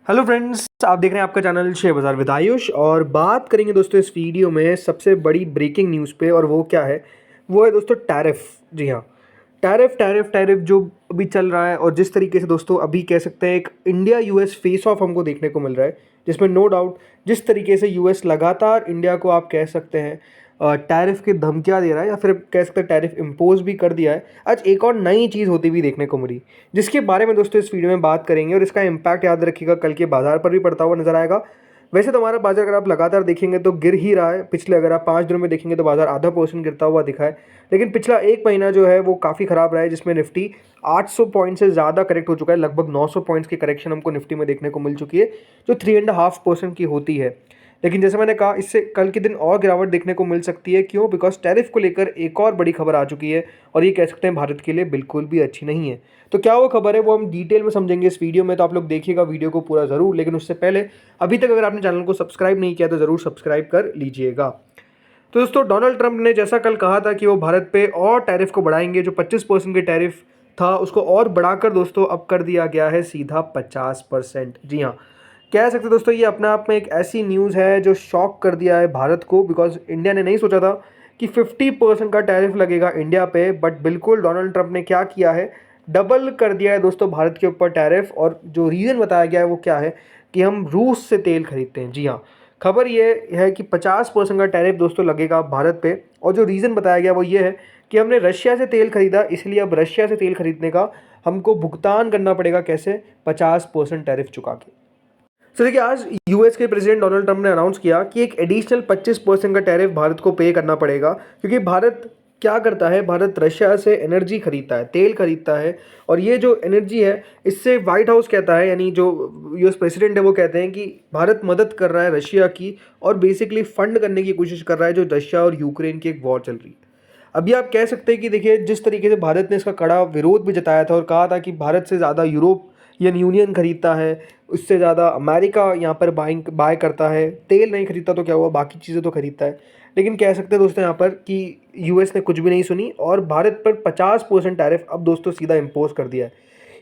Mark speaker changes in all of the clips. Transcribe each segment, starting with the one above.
Speaker 1: Hello friends, आप देख रहे हैं आपका चैनल शेयर बाज़ार विद आयुष। और बात करेंगे दोस्तों इस वीडियो में सबसे बड़ी ब्रेकिंग न्यूज़ पे। और वो क्या है? वो है दोस्तों टैरिफ। जी हाँ, टैरिफ टैरिफ टैरिफ जो अभी चल रहा है और जिस तरीके से दोस्तों अभी कह सकते हैं एक इंडिया यूएस फेस ऑफ हमको देखने को मिल रहा है, जिसमें नो डाउट जिस तरीके से यूएस लगातार इंडिया को आप कह सकते हैं टैरिफ की धमकियाँ दे रहा है या फिर कह सकते हैं टैरिफ इम्पोज भी कर दिया है। आज एक और नई चीज़ होती हुई देखने को मिली, जिसके बारे में दोस्तों इस वीडियो में बात करेंगे। और इसका इम्पैक्ट याद रखिएगा कल के बाजार पर भी पड़ता हुआ नजर आएगा। वैसे तो हमारा बाजार अगर आप लगातार देखेंगे तो गिर ही रहा है। पिछले अगर आप 5 दिनों में देखेंगे तो बाजार ½ % गिरता हुआ दिखा है। लेकिन पिछला एक महीना जो है वो काफ़ी ख़राब रहा है, जिसमें निफ्टी 800 पॉइंट से ज़्यादा करेक्ट हो चुका है। लगभग 900 पॉइंट्स की करेक्शन हमको निफ्टी में देखने को मिल चुकी है, जो 3.5% की होती है। लेकिन जैसे मैंने कहा, इससे कल के दिन और गिरावट देखने को मिल सकती है। क्यों? बिकॉज टैरिफ को लेकर एक और बड़ी खबर आ चुकी है और ये कह सकते हैं भारत के लिए बिल्कुल भी अच्छी नहीं है। तो क्या वो खबर है वो हम डिटेल में समझेंगे इस वीडियो में। तो आप लोग देखिएगा वीडियो को पूरा ज़रूर। लेकिन उससे पहले अभी तक अगर आपने चैनल को सब्सक्राइब नहीं किया तो ज़रूर सब्सक्राइब कर लीजिएगा। तो दोस्तों, डोनाल्ड ट्रंप ने जैसा कल कहा था कि वो भारत पे और टैरिफ को बढ़ाएंगे, जो 25% के टैरिफ था उसको और बढ़ाकर दोस्तों अब कर दिया गया है सीधा 50%। जी हाँ, कह सकते हैं दोस्तों ये अपने आप में एक ऐसी न्यूज़ है जो शॉक कर दिया है भारत को। बिकॉज इंडिया ने नहीं सोचा था कि 50% का टैरिफ लगेगा इंडिया पे, बट बिल्कुल डोनाल्ड ट्रंप ने क्या किया है, डबल कर दिया है दोस्तों भारत के ऊपर टैरिफ। और जो रीज़न बताया गया है वो क्या है कि हम रूस से तेल खरीदते हैं। जी हाँ, खबर ये है कि 50% का टैरिफ दोस्तों लगेगा भारत पे। और जो रीज़न बताया गया वो ये है कि हमने रशिया से तेल खरीदा, इसलिए अब रशिया से तेल खरीदने का हमको भुगतान करना पड़ेगा। कैसे? 50% टैरिफ चुका के। तो देखिए, आज यूएस के प्रेसिडेंट डोनाल्ड ट्रंप ने अनाउंस किया कि एक एडिशनल 25% का टैरिफ भारत को पे करना पड़ेगा। क्योंकि भारत क्या करता है, भारत रशिया से एनर्जी खरीदता है, तेल खरीदता है। और ये जो एनर्जी है, इससे व्हाइट हाउस कहता है, यानी जो यूएस प्रेसिडेंट है वो कहते हैं कि भारत मदद कर रहा है रशिया की और बेसिकली फंड करने की कोशिश कर रहा है जो रशिया और यूक्रेन की एक वॉर चल रही है। अभी आप कह सकते हैं कि देखिए, जिस तरीके से भारत ने इसका कड़ा विरोध भी जताया था और कहा था कि भारत से ज़्यादा यूरोपियन यूनियन खरीदता है, उससे ज़्यादा अमेरिका यहाँ पर बाय करता है। तेल नहीं खरीदता तो क्या हुआ, बाकी चीज़ें तो खरीदता है। लेकिन कह सकते हैं दोस्तों यहाँ पर कि यूएस ने कुछ भी नहीं सुनी और भारत पर 50% टैरिफ अब दोस्तों सीधा इम्पोज कर दिया है।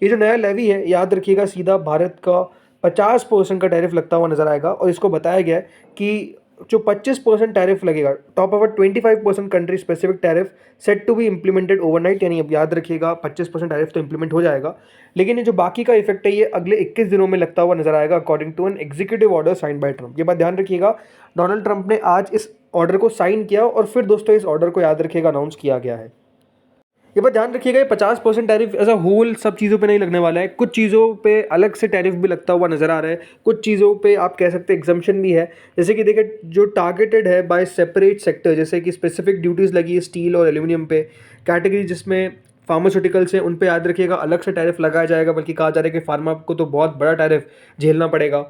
Speaker 1: ये जो नया लेवी है, याद रखिएगा, सीधा भारत का 50% का टैरिफ लगता हुआ नजर आएगा। और इसको बताया गया है कि जो 25% टैरिफ लगेगा, top of 25% country specific tariff set to be implemented overnight. यानी अब याद रखिएगा 25% टैरिफ तो इम्प्लीमेंट हो जाएगा, लेकिन ये जो बाकी का इफेक्ट है ये अगले 21 दिनों में लगता हुआ नजर आएगा, according to an executive order sign by Trump. ये बात ध्यान रखिएगा, डोनाल्ड ट्रंप ने आज इस ऑर्डर को साइन किया और फिर दोस्तों इस ऑर्डर को याद रखिएगा अनाउंस किया गया है। ये बात ध्यान रखिएगा, ये 50% टैरिफ एज अ होल सब चीज़ों पे नहीं लगने वाला है। कुछ चीज़ों पे अलग से टैरिफ भी लगता हुआ नजर आ रहा है, कुछ चीज़ों पे आप कह सकते हैं एग्जम्पशन भी है। जैसे कि देखिए, जो टारगेटेड है बाय सेपरेट सेक्टर, जैसे कि स्पेसिफिक ड्यूटीज़ लगी है स्टील और एल्यूमिनियम पे। कैटेगरी जिसमें फार्मास्यूटिकल्स है उन पे याद रखिएगा अलग से टैरिफ लगाया जाएगा, बल्कि कहा जा रहा है कि फार्मा को तो बहुत बड़ा टैरिफ झेलना पड़ेगा।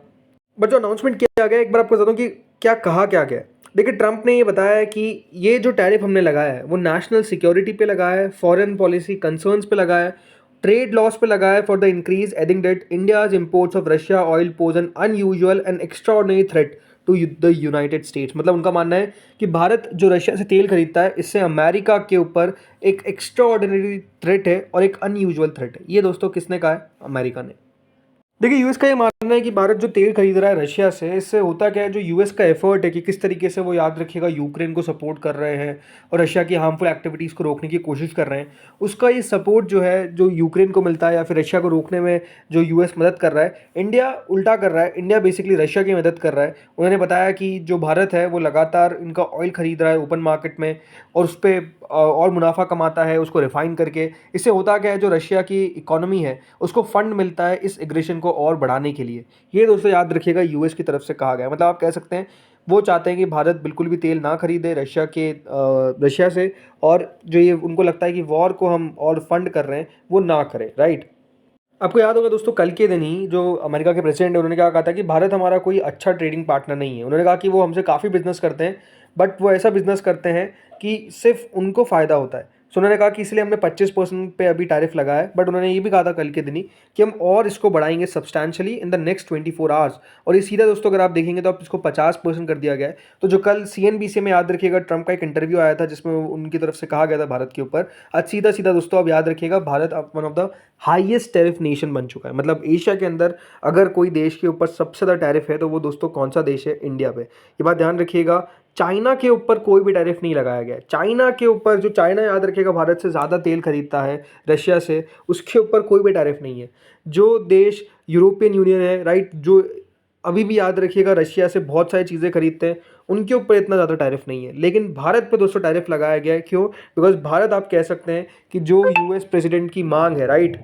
Speaker 1: बट जो अनाउंसमेंट किया गया, एक बार आपको बता दूं कि क्या गया। देखिए, ट्रंप ने ये बताया है कि ये जो टैरिफ हमने लगाया है वो नेशनल सिक्योरिटी पे लगाया है, फॉरेन पॉलिसी कंसर्न्स पे लगाया है, ट्रेड लॉस पे लगाया है for the increase adding that India's imports of Russia oil pose an unusual and extraordinary threat to the United States. मतलब उनका मानना है कि भारत जो रशिया से तेल खरीदता है, इससे अमेरिका के ऊपर एक एक्स्ट्राऑर्डिनरी थ्रेट है और एक अनयूजुअल थ्रेट है। ये दोस्तों किसने कहा है? अमेरिका ने। देखिए, यूएस का ये मानना है कि भारत जो तेल खरीद रहा है रशिया से, इससे होता क्या है, जो यूएस का एफर्ट है कि किस तरीके से वो याद रखिएगा यूक्रेन को सपोर्ट कर रहे हैं और रशिया की हार्मफुल एक्टिविटीज़ को रोकने की कोशिश कर रहे हैं, उसका ये सपोर्ट जो है जो यूक्रेन को मिलता है या फिर रशिया को रोकने में जो यूएस मदद कर रहा है, इंडिया उल्टा कर रहा है। इंडिया बेसिकली रशिया की मदद कर रहा है। उन्होंने बताया कि जो भारत है वो लगातार इनका ऑयल खरीद रहा है ओपन मार्केट में और उस पर और मुनाफा कमाता है उसको रिफाइन करके। इससे होता क्या है, जो रशिया की इकोनॉमी है उसको फंड मिलता है इस एग्रेशन को और बढ़ाने के लिए। ये दोस्तों याद रखिएगा यूएस की तरफ से कहा गया है। मतलब आप कह सकते हैं वो चाहते हैं कि भारत बिल्कुल भी तेल ना खरीदे रशिया से। और जो ये उनको लगता है कि वॉर को हम और फंड कर रहे हैं वो ना करें, राइट। आपको याद होगा दोस्तों, कल के दिन ही जो अमेरिका के प्रेसिडेंट है उन्होंने क्या कहा था कि भारत हमारा कोई अच्छा ट्रेडिंग पार्टनर नहीं है। उन्होंने कहा कि वो हमसे काफ़ी बिजनेस करते हैं, बट वो ऐसा बिजनेस करते हैं कि सिर्फ उनको फ़ायदा होता है। सो उन्होंने कहा कि इसलिए हमने 25% पे अभी टैरिफ लगाया है, बट उन्होंने ये भी कहा था कल के दिन ही कि हम और इसको बढ़ाएंगे substantially in the next 24 hours. और ये सीधा दोस्तों अगर आप देखेंगे तो आप इसको 50% कर दिया गया है। तो जो कल CNBC में याद रखिएगा ट्रंप का एक इंटरव्यू आया था जिसमें उनकी तरफ से कहा गया था भारत के ऊपर, आज सीधा सीधा दोस्तों आप याद रखिएगा भारत अब one of the highest tariff nation बन चुका है। मतलब एशिया के अंदर अगर कोई देश के ऊपर सबसे ज़्यादा टैरिफ है तो वो दोस्तों कौन सा देश है? इंडिया पे। ये बात ध्यान रखिएगा। चाइना के ऊपर कोई भी टैरिफ नहीं लगाया गया है। चाइना के ऊपर, जो चाइना याद रखिएगा भारत से ज़्यादा तेल खरीदता है रशिया से, उसके ऊपर कोई भी टैरिफ नहीं है। जो देश यूरोपियन यूनियन है, राइट, जो अभी भी याद रखिएगा रशिया से बहुत सारी चीज़ें खरीदते हैं, उनके ऊपर इतना ज़्यादा टैरिफ नहीं है। लेकिन भारत पे दोस्तों टैरिफ लगाया गया है। क्यों? बिकॉज भारत आप कह सकते हैं कि जो US प्रेसिडेंट की मांग है, राइट,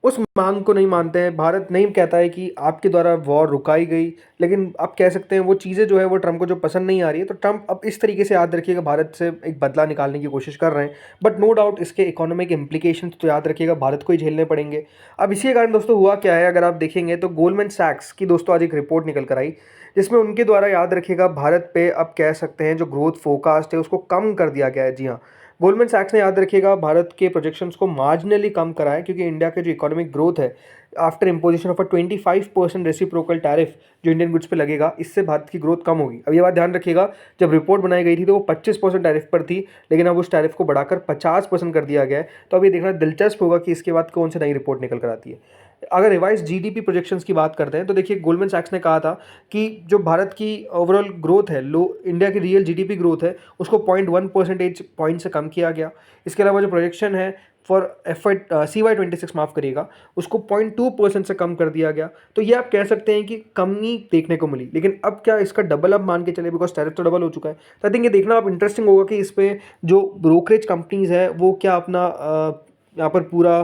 Speaker 1: उस मांग को नहीं मानते हैं। भारत नहीं कहता है कि आपके द्वारा वॉर रुकाई गई, लेकिन आप कह सकते हैं वो चीज़ें जो है वो ट्रंप को जो पसंद नहीं आ रही है, तो ट्रंप अब इस तरीके से याद रखिएगा भारत से एक बदला निकालने की कोशिश कर रहे हैं। बट नो डाउट इसके इकोनॉमिक इम्प्लीकेशंस तो याद रखिएगा भारत को ही झेलने पड़ेंगे। अब इसी के कारण दोस्तों हुआ क्या है, अगर आप देखेंगे तो गोल्डमैन सैक्स की दोस्तों आज एक रिपोर्ट निकल कर आई जिसमें उनके द्वारा याद रखिएगा भारत पे अब कह सकते हैं जो ग्रोथ फोरकास्ट है उसको कम कर दिया गया है। जी हाँ, गोल्डमैन सैक्स ने याद रखिएगा भारत के प्रोजेक्शंस को मार्जिनली कम करा है, क्योंकि इंडिया के जो इकोनॉमिक ग्रोथ है after imposition of a 25% reciprocal tariff जो इंडियन गुड्स पे लगेगा, इससे भारत की ग्रोथ कम होगी। अब ये बात ध्यान रखिएगा, जब रिपोर्ट बनाई गई थी तो वो 25% टैरिफ पर थी, लेकिन अब उस टैरिफ को बढ़ाकर 50% कर दिया गया है। तो अब ये देखना दिलचस्प होगा कि इसके बाद कौन सी नई रिपोर्ट निकल कर आती है। अगर रिवाइज GDP प्रोजेक्शंस की बात करते हैं तो देखिए गोल्डमैन सैक्स ने कहा था कि जो भारत की ओवरऑल ग्रोथ है, लो इंडिया की रियल GDP ग्रोथ है, उसको 0.1 परसेंटेज पॉइंट से कम किया गया। इसके अलावा जो प्रोजेक्शन है फॉर CY26, माफ़ करिएगा, उसको 0.2% से कम कर दिया गया। तो ये आप कह सकते हैं कि कमी देखने को मिली, लेकिन अब क्या इसका डबल अब मान के चले, बिकॉज टैरिफ तो डबल हो चुका है। तो आई थिंक ये देखना आप इंटरेस्टिंग होगा कि इस पर जो ब्रोकरेज कंपनीज है वो क्या अपना यहाँ पर पूरा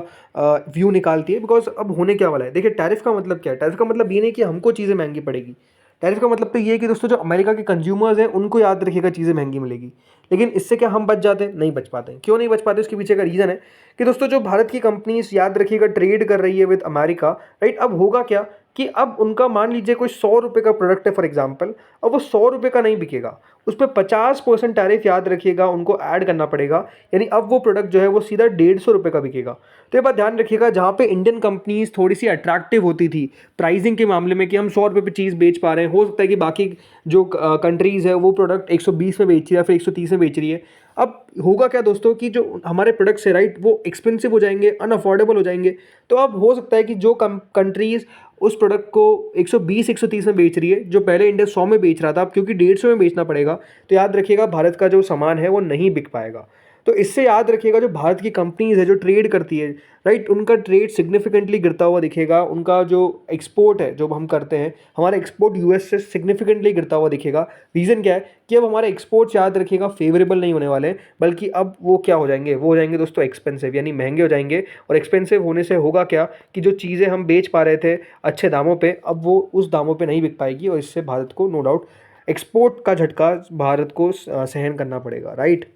Speaker 1: व्यू निकालती है। बिकॉज अब होने क्या वाला है, देखिए टैरिफ का मतलब क्या है? टैरिफ का मतलब ये नहीं कि हमको चीज़ें महंगी पड़ेगी। टैरिफ का मतलब तो ये है कि दोस्तों जो अमेरिका के कंज्यूमर्स हैं उनको याद रखिएगा चीज़ें महंगी मिलेगी। लेकिन इससे क्या हम बच जाते हैं? नहीं बच पाते हैं। क्यों नहीं बच पाते? उसके पीछे का रीज़न है कि दोस्तों जो भारत की कंपनीज याद रखिएगा ट्रेड कर रही है विद अमेरिका, राइट, अब होगा क्या कि अब उनका मान लीजिए कोई 100 रुपये का प्रोडक्ट है फॉर एग्जाम्पल, अब वो 100 रुपये का नहीं बिकेगा, उस पर 50% टैरिफ याद रखिएगा उनको ऐड करना पड़ेगा। यानी अब वो प्रोडक्ट जो है वो सीधा 150 रुपये का बिकेगा। तो ये बात ध्यान रखिएगा, जहाँ पे इंडियन कंपनीज थोड़ी सी अट्रैक्टिव होती थी प्राइसिंग के मामले में कि हम 100 रुपये पे चीज़ बेच पा रहे हैं, हो सकता है कि बाकी जो कंट्रीज़ है वो प्रोडक्ट 120 में बेच रही है या फिर 130 में बेच रही है। अब होगा क्या दोस्तों कि जो हमारे प्रोडक्ट्स है, राइट, वो एक्सपेंसिव हो जाएंगे, अनअफोर्डेबल हो जाएंगे। तो अब हो सकता है कि जो कंट्रीज़ उस प्रोडक्ट को 120 130 में बेच रही है, जो पहले इंडिया 100 में बेच रहा था, अब क्योंकि 150 में बेचना पड़ेगा, तो याद रखिएगा भारत का जो सामान है वो नहीं बिक पाएगा। तो इससे याद रखिएगा जो भारत की कंपनीज है जो ट्रेड करती है, राइट, उनका ट्रेड सिग्निफिकेंटली गिरता हुआ दिखेगा। उनका जो एक्सपोर्ट है जो हम करते हैं, हमारा एक्सपोर्ट US से सिग्निफिकेंटली गिरता हुआ दिखेगा। रीज़न क्या है कि अब हमारे एक्सपोर्ट्स याद रखिएगा फेवरेबल नहीं होने वाले हैं, बल्कि अब वो क्या हो जाएंगे, वो हो जाएंगे दोस्तों एक्सपेंसिव, यानी महंगे हो जाएंगे। और एक्सपेंसिव होने से होगा क्या कि जो चीज़ें हम बेच पा रहे थे अच्छे दामों पे, अब वो उस दामों पे नहीं बिक पाएगी, और इससे भारत को नो डाउट एक्सपोर्ट का झटका भारत को सहन करना पड़ेगा, राइट।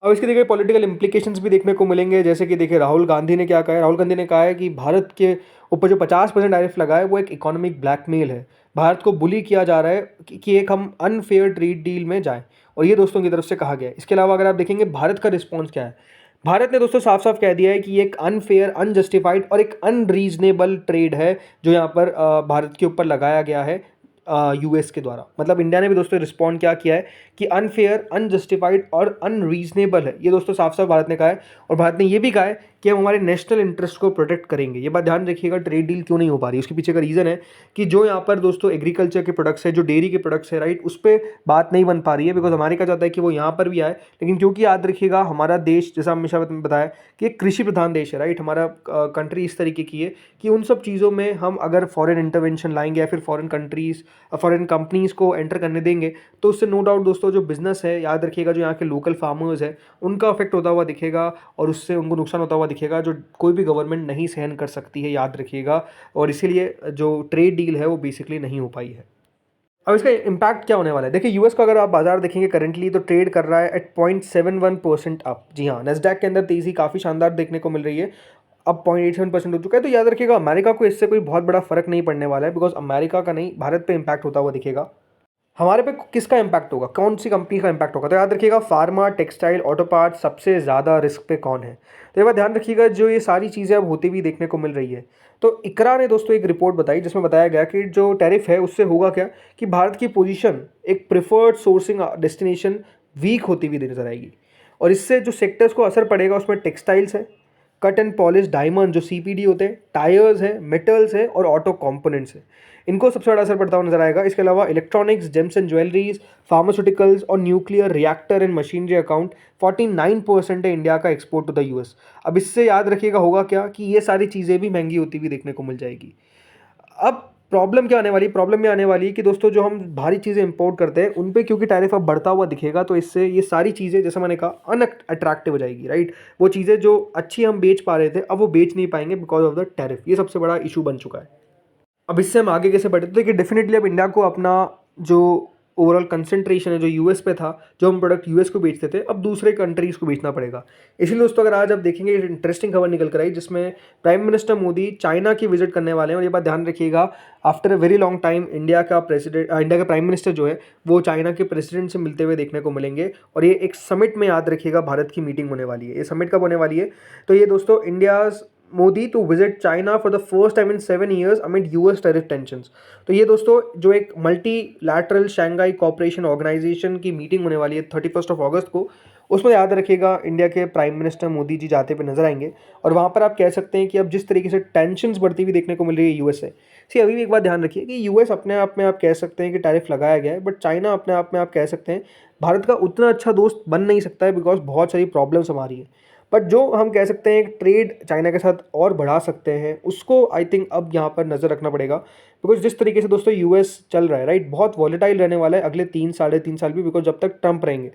Speaker 1: अब इसके देखिए पॉलिटिकल इम्प्लीकेशंस भी देखने को मिलेंगे। जैसे कि देखिए राहुल गांधी ने क्या कहा है, राहुल गांधी ने कहा है कि भारत के ऊपर जो 50% टैरिफ लगा है वो एक इकोनॉमिक ब्लैकमेल है। भारत को बुली किया जा रहा है कि एक हम अनफेयर ट्रेड डील में जाएं, और ये दोस्तों की तरफ से कहा गया है। इसके अलावा अगर आप देखेंगे भारत का रिस्पॉन्स क्या है, भारत ने दोस्तों साफ साफ कह दिया है कि ये एक अनफेयर, अनजस्टिफाइड और एक अनरीजनेबल ट्रेड है जो यहाँ पर भारत के ऊपर लगाया गया है US के द्वारा। मतलब इंडिया ने भी दोस्तों रिस्पॉन्ड क्या किया है कि अनफेयर, अनजस्टिफाइड और अनरीजनेबल है, ये दोस्तों साफ साफ भारत ने कहा है। और भारत ने ये भी कहा है कि हम हमारे नेशनल इंटरेस्ट को प्रोटेक्ट करेंगे। ये बात ध्यान रखिएगा, ट्रेड डील क्यों नहीं हो पा रही, उसके पीछे का रीज़न है कि जो यहाँ पर दोस्तों एग्रीकल्चर के प्रोडक्ट्स है, जो डेयरी के प्रोडक्ट्स है, राइट, उस पर बात नहीं बन पा रही है। बिकॉज अमेरिका चाहता है कि वो यहाँ पर भी आए, लेकिन क्योंकि याद रखिएगा हमारा देश, जैसा हमेशा बताया कि एक कृषि प्रधान देश है, राइट, हमारा कंट्री इस तरीके की है कि उन सब चीज़ों में हम अगर फॉरेन इंटरवेंशन लाएंगे या फिर फॉरेन कंट्रीज़, फॉरेन कंपनीज़ को एंटर करने देंगे, तो उससे नो डाउट दोस्तों जो बिजनेस है, याद रखिएगा जो यहाँ के लोकल फार्मर्स है, उनका अफेक्ट होता हुआ दिखेगा, और उससे उनको नुकसान होता हुआ दिखेगा जो कोई भी गवर्नमेंट नहीं सहन कर सकती है, याद रखिएगा। और इसीलिए जो ट्रेड डील है वो बेसिकली नहीं हो पाई है। अब इसका इम्पैक्ट क्या होने वाला है, देखिए US का अगर आप बाजार देखेंगे करंटली तो ट्रेड कर रहा है एट 0.71% अप। जी हाँ, नेस्डैक के अंदर तेज़ी काफ़ी शानदार देखने को मिल रही है, अब 0.87% हो चुका है। तो याद रखिएगा अमेरिका को इससे कोई बहुत बड़ा फर्क नहीं पड़ने वाला है, बिकॉज अमेरिका का नहीं भारत पे इम्पैक्ट होता हुआ दिखेगा। हमारे पे किसका इम्पैक्ट होगा, कौन सी कंपनी का इम्पैक्ट होगा? तो याद रखिएगा फार्मा, टेक्सटाइल, ऑटो पार्ट्स, सबसे ज़्यादा रिस्क पे कौन है? तो ये बात ध्यान रखिएगा, जो ये सारी चीज़ें अब होती हुई देखने को मिल रही है। तो इकरा ने दोस्तों एक रिपोर्ट बताई जिसमें बताया गया कि जो टैरिफ है उससे होगा क्या, कि भारत की पोजीशन एक प्रिफर्ड सोर्सिंग डेस्टिनेशन वीक होती हुई नजर आएगी। और इससे जो सेक्टर्स को असर पड़ेगा उसमें टेक्सटाइल्स है, कट एंड पॉलिश डायमंड जो सीपीडी होते हैं, टायर्स है, मेटल्स है और ऑटो कंपोनेंट्स है, इनको सबसे बड़ा असर पड़ता हुआ नजर आएगा। इसके अलावा electronics, gems and jewelleries, pharmaceuticals और nuclear reactor and machinery account 49% है इंडिया का एक्सपोर्ट टू द यूएस। अब इससे याद रखिएगा होगा क्या, कि ये सारी चीज़ें भी महंगी होती हुई देखने को मिल जाएगी। अब प्रॉब्लम क्या आने वाली है, प्रॉब्लम ये आने वाली है कि दोस्तों जो हम भारी चीज़ें इंपोर्ट करते हैं उन पे क्योंकि टैरिफ अब बढ़ता हुआ दिखेगा, तो इससे ये सारी चीज़ें जैसे मैंने कहा अनअट्रैक्टिव हो जाएगी, राइट। वो चीज़ें जो अच्छी हम बेच पा रहे थे अब वो बेच नहीं पाएंगे बिकॉज ऑफ द टैरिफ। ये सबसे बड़ा इशू बन चुका है। अब इससे हम आगे कैसे बढ़ते, तो देखिए डेफिनेटली अब इंडिया को अपना जो ओवरऑल कंसंट्रेशन है जो यूएस पे था, जो हम प्रोडक्ट यूएस को बेचते थे, अब दूसरे कंट्रीज़ को बेचना पड़ेगा। इसीलिए दोस्तों अगर आज आप देखेंगे इंटरेस्टिंग खबर निकल कर आई जिसमें प्राइम मिनिस्टर मोदी चाइना की विजिट करने वाले हैं। और ये बात ध्यान रखिएगा, after a very long time India का प्राइम मिनिस्टर जो है वो चाइना के प्रेसिडेंट से मिलते हुए देखने को मिलेंगे। और ये एक समिट में याद रखिएगा भारत की मीटिंग होने वाली है। ये समिट कब होने वाली है, तो ये दोस्तों India's Modi to visit China for the first time in 7 years amid US tariff tensions. तो ये दोस्तों जो एक मल्टीलैटरल शंघाई कोऑपरेशन ऑर्गेनाइजेशन की मीटिंग होने वाली है 31 अगस्त को, उसमें याद रखिएगा इंडिया के प्राइम मिनिस्टर मोदी जी जाते हुए नजर आएंगे। और वहाँ पर आप कह सकते हैं कि अब जिस तरीके से टेंशंस बढ़ती हुई देखने को मिल रही है यूएस से, सी अभी भी एक बात ध्यान रखिए कि यूएस अपने आप में आप कह सकते हैं कि टैरिफ लगाया गया है, बट चाइना अपने आप में आप कह सकते हैं भारत का उतना अच्छा दोस्त बन नहीं सकता है बिकॉज बहुत सारी प्रॉब्लम्स हमारी है। बट जो हम कह सकते हैं ट्रेड चाइना के साथ और बढ़ा सकते हैं उसको आई थिंक अब यहाँ पर नज़र रखना पड़ेगा। बिकॉज जिस तरीके से दोस्तों यूएस चल रहा है, राइट, बहुत वॉलेटाइल रहने वाला है अगले 3 साढ़े 3 साल भी, बिकॉज जब तक ट्रंप रहेंगे।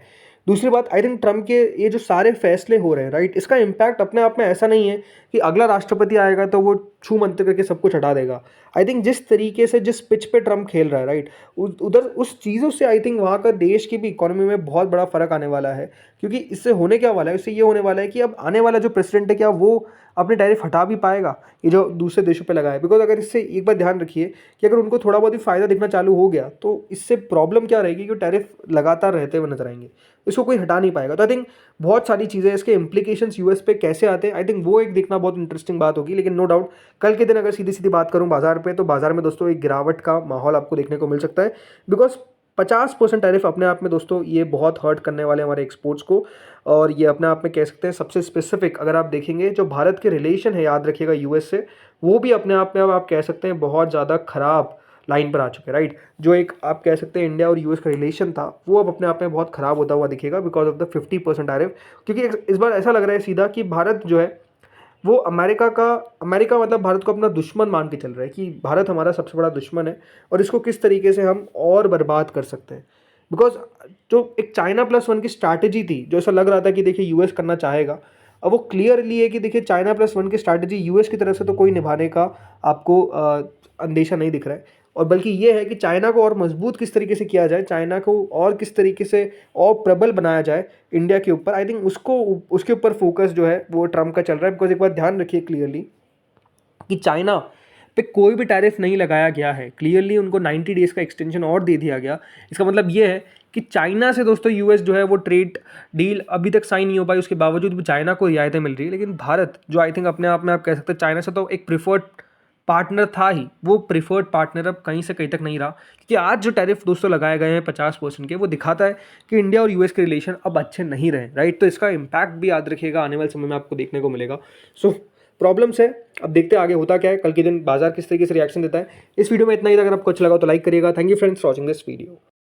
Speaker 1: दूसरी बात, आई थिंक ट्रंप के ये जो सारे फैसले हो रहे हैं, राइट, इसका इम्पैक्ट अपने आप में ऐसा नहीं है कि अगला राष्ट्रपति आएगा तो वो छू मंतर करके सब कुछ हटा देगा। आई थिंक जिस तरीके से जिस पिच पे ट्रंप खेल रहा है, राइट, उधर उस चीज़ों से आई थिंक वहाँ का देश की भी इकोनॉमी में बहुत बड़ा फर्क आने वाला है। क्योंकि इससे होने क्या वाला है, इससे ये होने वाला है कि अब आने वाला जो प्रेसिडेंट है क्या वो अपने टैरिफ हटा भी पाएगा ये जो दूसरे देशों पे लगा है। बिकॉज अगर इससे एक बार ध्यान रखिए कि अगर उनको थोड़ा बहुत ही फायदा दिखना चालू हो गया तो इससे प्रॉब्लम क्या रहेगी कि टैरिफ लगातार रहते हुए नजर आएंगे, इसको कोई हटा नहीं पाएगा। तो आई थिंक बहुत सारी चीज़ें इसके इंप्लीकेशंस यूएस पे कैसे आते हैं, आई थिंक वो एक देखना बहुत इंटरेस्टिंग बात होगी। लेकिन नो डाउट कल के दिन अगर सीधी सीधी बात करूं बाजार पे, तो बाजार में दोस्तों एक गिरावट का माहौल आपको देखने को मिल सकता है। बिकॉज 50% टैरिफ अपने आप में दोस्तों ये बहुत हर्ट करने वाले हमारे एक्सपोर्ट्स को। और ये अपने आप में कह सकते हैं सबसे स्पेसिफिक अगर आप देखेंगे जो भारत के रिलेशन है याद रखिएगा यूएस से, वो भी अपने आप में अब आप कह सकते हैं बहुत ज़्यादा खराब लाइन पर आ चुके हैं, राइट। जो एक आप कह सकते हैं इंडिया और यूएस का रिलेशन था वो अब अपने आप में बहुत खराब होता हुआ दिखेगा बिकॉज ऑफ द 50% टैरिफ। क्योंकि इस बार ऐसा लग रहा है सीधा कि भारत जो है वो अमेरिका मतलब भारत को अपना दुश्मन मान के चल रहा है कि भारत हमारा सबसे बड़ा दुश्मन है और इसको किस तरीके से हम और बर्बाद कर सकते हैं। बिकॉज जो एक चाइना+1 की स्ट्रैटेजी थी, जो ऐसा लग रहा था कि देखिए यूएस करना चाहेगा, अब वो क्लियरली है कि देखिए चाइना+1 की स्ट्रैटेजी यूएस की तरफ से तो कोई निभाने का आपको अंदेशा नहीं दिख रहा है। और बल्कि ये है कि चाइना को और मजबूत किस तरीके से किया जाए, चाइना को और किस तरीके से और प्रबल बनाया जाए इंडिया के ऊपर, आई थिंक उसके ऊपर फोकस जो है वो ट्रम्प का चल रहा है। बिकॉज एक बात ध्यान रखिए क्लियरली कि चाइना पे कोई भी टैरिफ नहीं लगाया गया है, क्लियरली उनको 90 डेज़ का एक्सटेंशन और दे दिया गया। इसका मतलब ये है कि चाइना से दोस्तों यूएस जो है वो ट्रेड डील अभी तक साइन नहीं हो पाई, उसके बावजूद भी चाइना को रियायतें मिल रही है। लेकिन भारत जो आई थिंक अपने आप में आप कह सकते हैं चाइना से तो एक प्रिफर्ड पार्टनर था ही, वो प्रिफर्ड पार्टनर अब कहीं से कहीं तक नहीं रहा। क्योंकि आज जो टैरिफ दोस्तों लगाए गए हैं 50% के, वो दिखाता है कि इंडिया और यूएस के रिलेशन अब अच्छे नहीं रहे, राइट। तो इसका इम्पैक्ट भी याद रखिएगा आने वाले समय में आपको देखने को मिलेगा। सो प्रॉब्लम्स है, अब देखते हैं आगे होता क्या है, कल के दिन बाजार किस तरीके से रिएक्शन देता है। इस वीडियो में इतना ही था, अगर आपको अच्छा लगा तो लाइक करिएगा। Thank you friends for watching this video.